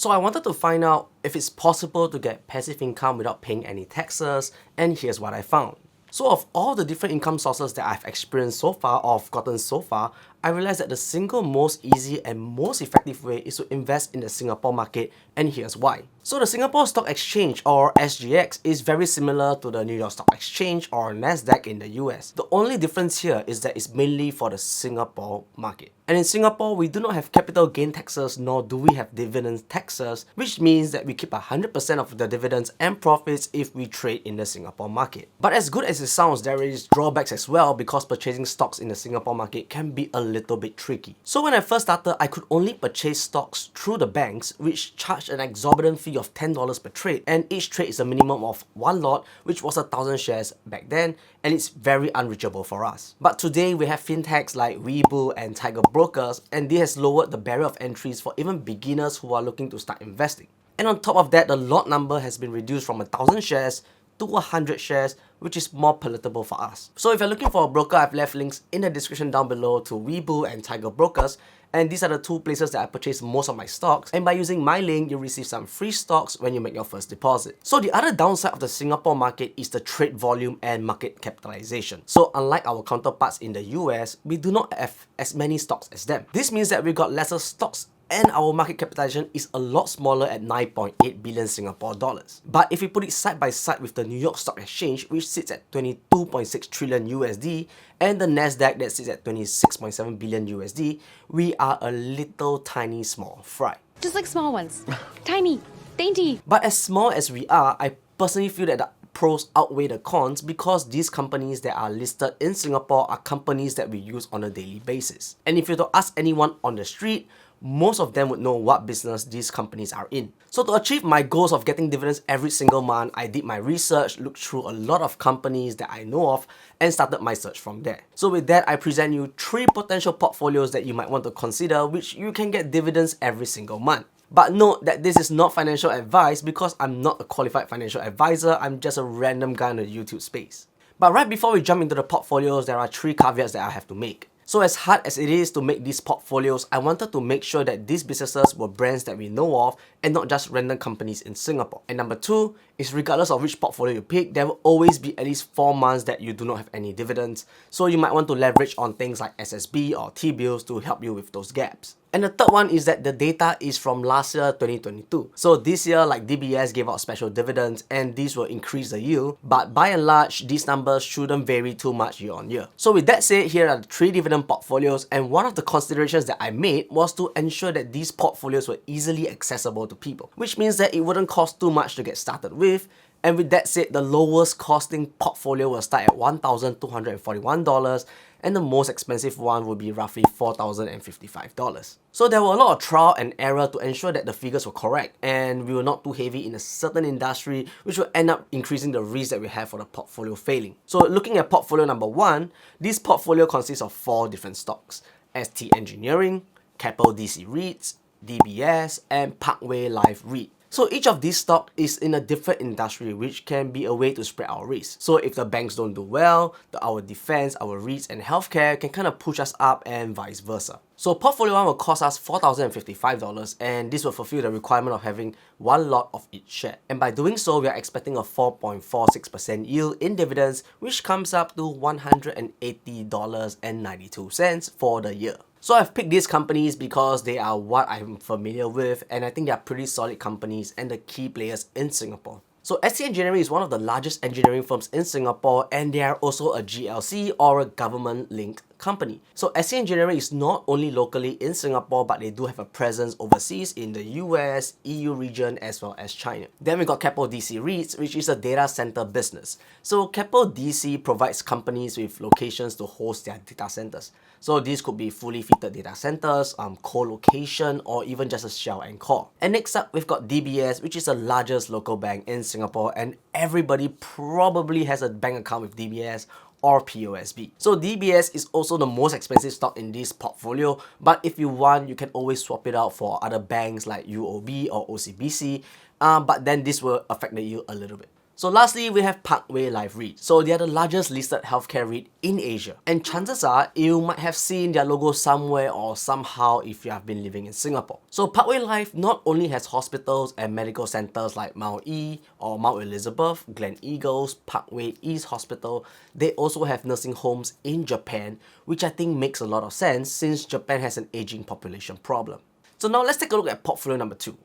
So I wanted to find out if it's possible to get passive income without paying any taxes, and here's what I found. So of all the different income sources that I've experienced so far or have gotten so far, I realized that the single most easy and most effective way is to invest in the Singapore market, and here's why. So the Singapore Stock Exchange, or SGX, is very similar to the New York Stock Exchange or Nasdaq in the US. The only difference here is that it's mainly for the Singapore market. And in Singapore, we do not have capital gain taxes, nor do we have dividend taxes, which means that we keep 100% of the dividends and profits if we trade in the Singapore market. But as good as it sounds, there is drawbacks as well, because purchasing stocks in the Singapore market can be a little bit tricky. So when I first started, I could only purchase stocks through the banks, which charged an exorbitant fee of $10 per trade, and each trade is a minimum of one lot, which was 1,000 shares back then, and it's very unreachable for us. But today we have fintechs like Webull and Tiger Brokers, and this has lowered the barrier of entries for even beginners who are looking to start investing. And on top of that, the lot number has been reduced from 1,000 shares to 100 shares, which is more palatable for us. So if you're looking for a broker, I've left links in the description down below to Webull and Tiger Brokers, and these are the two places that I purchase most of my stocks, and by using my link, you'll receive some free stocks when you make your first deposit. So the other downside of the Singapore market is the trade volume and market capitalization. So unlike our counterparts in the US, we do not have as many stocks as them. This means that we got lesser stocks, and our market capitalization is a lot smaller at 9.8 billion Singapore dollars. But if we put it side by side with the New York Stock Exchange, which sits at 22.6 trillion USD, and the Nasdaq that sits at 26.7 billion USD, we are a little tiny small fry. Just like small ones. Tiny, dainty. But as small as we are, I personally feel that the pros outweigh the cons, because these companies that are listed in Singapore are companies that we use on a daily basis. And if you were to ask anyone on the street, most of them would know what business these companies are in. So to achieve my goals of getting dividends every single month, I did my research, looked through a lot of companies that I know of, and started my search from there. So with that, I present you 3 potential portfolios that you might want to consider, which you can get dividends every single month. But note that this is not financial advice, because I'm not a qualified financial advisor, I'm just a random guy in the YouTube space. But right before we jump into the portfolios, there are 3 caveats that I have to make. So as hard as it is to make these portfolios, I wanted to make sure that these businesses were brands that we know of and not just random companies in Singapore. And number 2 is, regardless of which portfolio you pick, there will always be at least 4 months that you do not have any dividends. So you might want to leverage on things like SSB or T-bills to help you with those gaps. And the third one is that the data is from last year, 2022. So this year, like DBS gave out special dividends, and these will increase the yield. But by and large, these numbers shouldn't vary too much year on year. So with that said, here are the 3 dividend portfolios, and one of the considerations that I made was to ensure that these portfolios were easily accessible to people, which means that it wouldn't cost too much to get started with. And with that said, the lowest costing portfolio will start at $1,241, and the most expensive one will be roughly $4,055. So there were a lot of trial and error to ensure that the figures were correct, and we were not too heavy in a certain industry, which will end up increasing the risk that we have for the portfolio failing. So looking at portfolio number 1, this portfolio consists of 4 different stocks: ST Engineering, Keppel DC REITs, DBS, and Parkway Life REIT. So each of these stocks is in a different industry, which can be a way to spread our risk. So if the banks don't do well, our defense, our REITs, and healthcare can kind of push us up, and vice versa. So portfolio 1 will cost us $4,055, and this will fulfill the requirement of having 1 lot of each share. And by doing so, we are expecting a 4.46% yield in dividends, which comes up to $180.92 for the year. So I've picked these companies because they are what I'm familiar with, and I think they are pretty solid companies and the key players in Singapore. So ST Engineering is one of the largest engineering firms in Singapore, and they are also a GLC, or a government-linked company. So ST Engineering is not only locally in Singapore, but they do have a presence overseas in the US, EU region, as well as China. Then we got Keppel DC REITs, which is a data center business. So Keppel DC provides companies with locations to host their data centers. So these could be fully fitted data centers, co-location, or even just a shell and core. And next up, we've got DBS, which is the largest local bank in Singapore, and everybody probably has a bank account with DBS or POSB. So DBS is also the most expensive stock in this portfolio, but if you want, you can always swap it out for other banks like UOB or OCBC, but then this will affect the yield a little bit. So lastly, we have Parkway Life REIT. So they are the largest listed healthcare REIT in Asia. And chances are, you might have seen their logo somewhere or somehow if you have been living in Singapore. So Parkway Life not only has hospitals and medical centers like Mount E or Mount Elizabeth, Glen Eagles, Parkway East Hospital, they also have nursing homes in Japan, which I think makes a lot of sense since Japan has an aging population problem. So now let's take a look at portfolio number 2.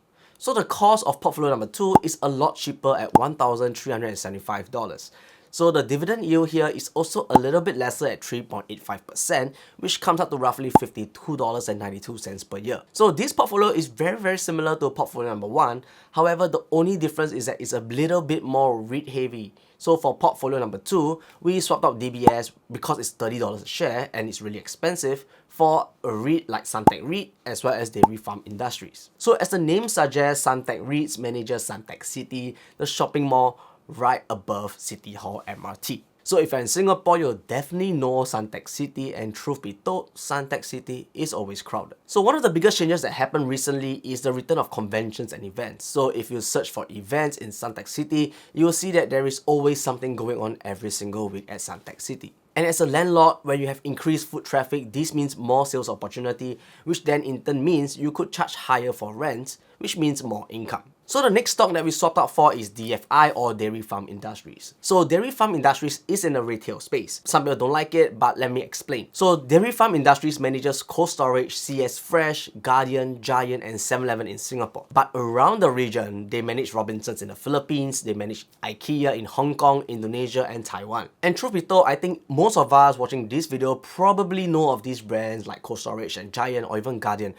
So the cost of portfolio number 2 is a lot cheaper at $1,375. So the dividend yield here is also a little bit lesser at 3.85%, which comes up to roughly $52.92 per year. So this portfolio is very similar to portfolio number 1. However, the only difference is that it's a little bit more REIT heavy. So for portfolio number 2, we swapped out DBS because it's $30 a share and it's really expensive for a REIT like Suntec REIT as well as Dairy Farm Industries. So as the name suggests, Suntec REITs manages Suntec City, the shopping mall right above City Hall MRT. So if you're in Singapore, you'll definitely know Suntec City, and truth be told, Suntec City is always crowded. So one of the biggest changes that happened recently is the return of conventions and events. So if you search for events in Suntec City, you'll see that there is always something going on every single week at Suntec City. And as a landlord, when you have increased foot traffic, this means more sales opportunity, which then in turn means you could charge higher for rent, which means more income. So the next stock that we swapped out for is DFI or Dairy Farm Industries. So Dairy Farm Industries is in the retail space. Some people don't like it, but let me explain. So Dairy Farm Industries manages Cold Storage, CS Fresh, Guardian, Giant and 7-Eleven in Singapore. But around the region, they manage Robinsons in the Philippines, they manage IKEA in Hong Kong, Indonesia and Taiwan. And truth be told, I think most of us watching this video probably know of these brands like Cold Storage and Giant or even Guardian.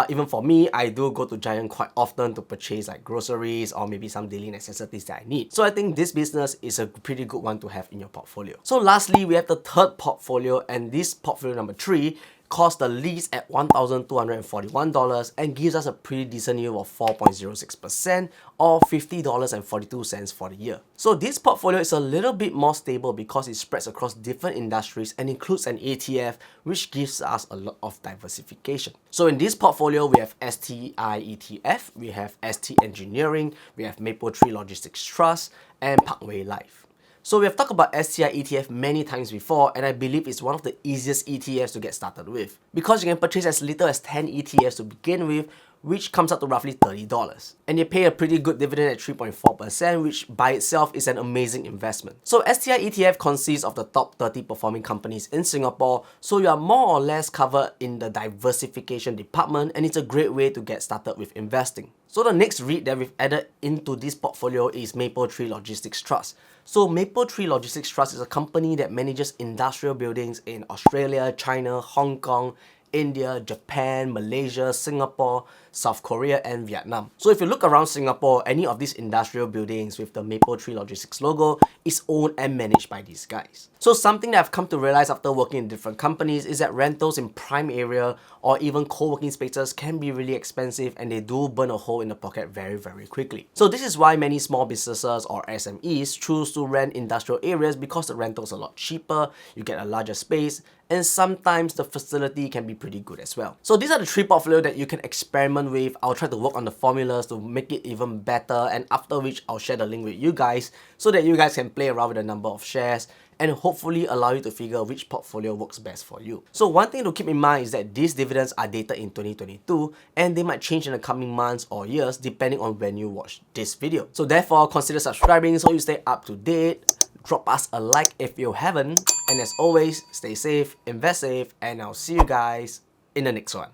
Even for me, I do go to Giant quite often to purchase like groceries or maybe some daily necessities that I need. So I think this business is a pretty good one to have in your portfolio. So lastly, we have the third portfolio, and this portfolio number 3 costs the least at $1,241 and gives us a pretty decent yield of 4.06% or $50.42 for the year. So this portfolio is a little bit more stable because it spreads across different industries and includes an ETF, which gives us a lot of diversification. So in this portfolio, we have STI ETF, we have ST Engineering, we have Mapletree Logistics Trust, and Parkway Life. So we have talked about STI ETF many times before, and I believe it's one of the easiest ETFs to get started with, because you can purchase as little as 10 ETFs to begin with, which comes up to roughly $30. And they pay a pretty good dividend at 3.4%, which by itself is an amazing investment. So STI ETF consists of the top 30 performing companies in Singapore, so you are more or less covered in the diversification department, and it's a great way to get started with investing. So the next REIT that we've added into this portfolio is Mapletree Logistics Trust. So Mapletree Logistics Trust is a company that manages industrial buildings in Australia, China, Hong Kong, India, Japan, Malaysia, Singapore, South Korea and Vietnam. So if you look around Singapore, any of these industrial buildings with the Mapletree Logistics logo is owned and managed by these guys. So something that I've come to realize after working in different companies is that rentals in prime area or even co-working spaces can be really expensive, and they do burn a hole in the pocket very quickly. So this is why many small businesses or SMEs choose to rent industrial areas, because the rental is a lot cheaper, you get a larger space, and sometimes the facility can be pretty good as well. So these are the 3 portfolios that you can experiment with. I'll try to work on the formulas to make it even better, and after which I'll share the link with you guys so that you guys can play around with the number of shares and hopefully allow you to figure which portfolio works best for you. So one thing to keep in mind is that these dividends are dated in 2022 and they might change in the coming months or years depending on when you watch this video. So therefore, consider subscribing so you stay up to date. Drop us a like if you haven't, and as always, stay safe, invest safe, and I'll see you guys in the next one.